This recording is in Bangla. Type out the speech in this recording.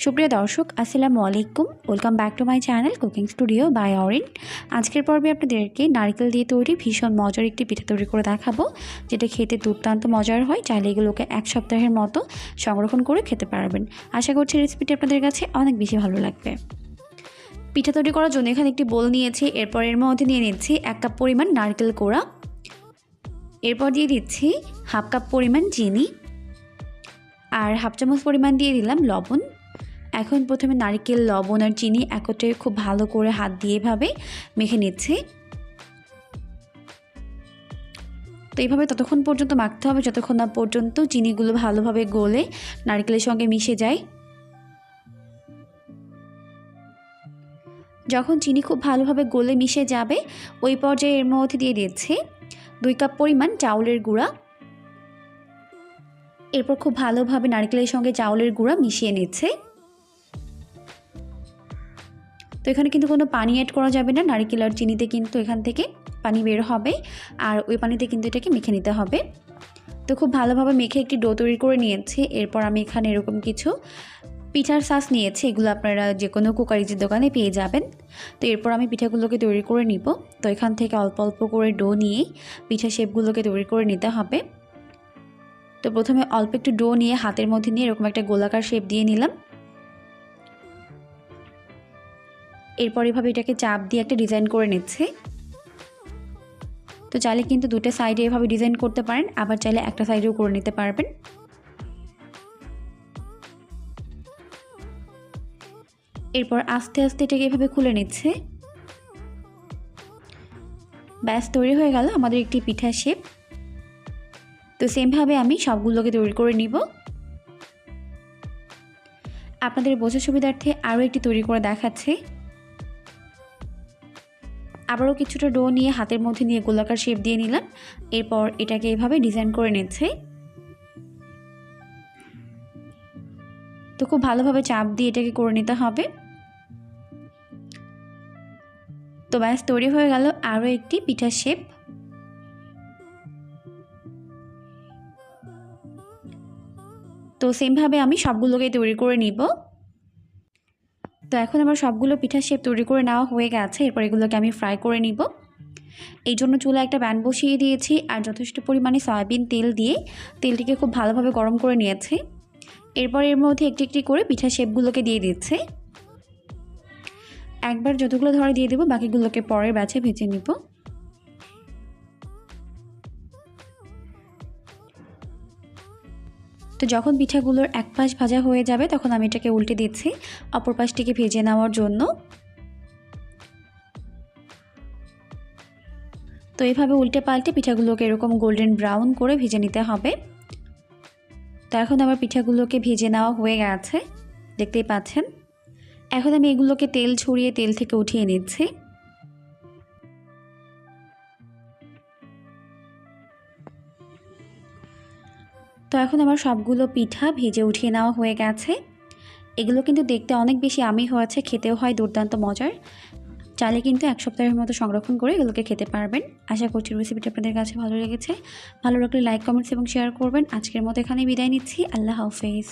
সুপ্রিয় দর্শক আসসালামু আলাইকুম, welcome back to my channel Cooking Studio by Orin. আজকের পর্বে আপনাদেরকে নারকেল দিয়ে তৈরি ভীষণ মজার একটি পিঠা তৈরি করে দেখাবো, যেটা খেতে দুর্দান্ত মজার হয়। চাইলে এগুলোকে এক সপ্তাহের মতো সংরক্ষণ করে খেতে পারবেন। আশা করছি রেসিপিটি আপনাদের কাছে অনেক বেশি ভালো লাগবে। পিঠা তৈরি করার জন্য এখানে একটি বোল নিয়েছি। এরপর এর মধ্যে নিয়ে নিচ্ছি 1 কাপ পরিমাণ নারকেল কোড়া, এরপর দিয়ে দিচ্ছি হাফ কাপ পরিমাণ চিনি আর হাফ চামচ পরিমাণ দিয়ে দিলাম লবণ। এখন প্রথমে নারকেল, লবণ আর চিনি একত্রে খুব ভালো করে হাত দিয়ে এভাবে মেখে নিচ্ছি। তো এইভাবে ততক্ষণ পর্যন্ত মাখতে হবে যতক্ষণ না পর্যন্ত চিনিগুলো ভালোভাবে গলে নারকেলের সঙ্গে মিশে যায়। যখন চিনি খুব ভালোভাবে গলে মিশে যাবে ওই পর্যায়ে এর মধ্যে দিয়ে দিচ্ছি 2 কাপ পরিমাণ চাউলের গুঁড়া। এরপর খুব ভালোভাবে নারকেলের সঙ্গে চাউলের গুঁড়া মিশিয়ে নিচ্ছে। তো এখানে কিন্তু কোনো পানি অ্যাড করা যাবে না, নারকেল আর চিনিতে কিন্তু এখান থেকে পানি বের হবে আর ওই পানিতে কিন্তু এটাকে মেখে নিতে হবে। তো খুব ভালোভাবে মেখে একটি ডো তৈরি করে নিয়েছি। এরপর আমি এখানে এরকম কিছু পিঠার সাস নিয়েছি, এগুলো আপনারা যে কোনো কুকারিজের দোকানে পেয়ে যাবেন। তো এরপর আমি পিঠাগুলোকে তৈরি করে নিব। তো এখান থেকে অল্প অল্প করে ডো নিয়ে পিঠা শেপগুলোকে তৈরি করে নিতে হবে। তো প্রথমে অল্প একটু ডো নিয়ে হাতের মধ্যে নিয়ে এরকম একটা গোলাকার শেপ দিয়ে নিলাম। এরপর এভাবে এটাকে চাপ দিয়ে একটা ডিজাইন করে নিচ্ছে। তো চাইলে কিন্তু দুটো সাইডে এভাবে ডিজাইন করতে পারেন, আবার চাইলে একটা সাইডেও করে নিতে পারবেন। এরপর আস্তে আস্তে এটাকে এভাবে খুলে নিচ্ছে। ব্যাস তৈরি হয়ে গেল আমাদের একটি পিঠা শেপ। তো সেমভাবে আমি সবগুলোকে তৈরি করে নিব। আপনাদের বোঝার সুবিধার্থে আরও একটি তৈরি করে দেখাচ্ছি। আবারও কিছুটা ডো নিয়ে হাতের মধ্যে নিয়ে গোলাকার শেপ দিয়ে নিলাম। এরপর এটাকে এভাবে ডিজাইন করে নিচ্ছে। তো খুব ভালোভাবে চাপ দিয়ে এটাকে করে নিতে হবে। তো ব্যাস তৈরি হয়ে গেল আরও একটি পিঠার শেপ। তো সেমভাবে আমি সবগুলোকে তৈরি করে নিব। তো এখন আমার সবগুলো পিঠার শেপ তৈরি করে নেওয়া হয়ে গেছে। এরপর এগুলোকে আমি ফ্রাই করে নিব। এই জন্য চুলায় একটা প্যান বসিয়ে দিয়েছি আর যথেষ্ট পরিমাণে সয়াবিন তেল দিয়ে তেলটিকে খুব ভালোভাবে গরম করে নিয়েছি। এরপর এর মধ্যে একটি একটি করে পিঠা শেপগুলোকে দিয়ে দিচ্ছে। একবার যতগুলো ধরে দিয়ে দেবো, বাকিগুলোকে পরের ব্যাচে ভেজে নিব। তো যখন পিঠাগুলোর এক পাশ ভাজা হয়ে যাবে তখন আমি এটাকে উল্টে দিচ্ছি অপর পাশটিকে ভেজে নেওয়ার জন্য। তো এইভাবে উল্টে পাল্টে পিঠাগুলোকে এরকম গোল্ডেন ব্রাউন করে ভেজে নিতে হবে। তো এখন আমার পিঠাগুলোকে ভেজে নেওয়া হয়ে গেছে, দেখতেই পাচ্ছেন। এখন আমি এগুলোকে তেল ছড়িয়ে তেল থেকে উঠিয়ে নিচ্ছি। তো এখন আমার সবগুলো পিঠা ভেজে উঠিয়ে নেওয়া হয়ে গেছে। এগুলো কিন্তু দেখতে অনেক বেশি আমিষ হয়েছে, খেতেও হয় দুর্দান্ত মজার। চাইলে কিন্তু এক সপ্তাহের মতো সংরক্ষণ করে এগুলোকে খেতে পারবেন। আশা করছি রেসিপিটা আপনাদের কাছে ভালো লেগেছে। ভালো লাগলে লাইক, কমেন্টস এবং শেয়ার করবেন। আজকের মতো এখানেই বিদায় নিচ্ছি। আল্লাহ হাফেজ।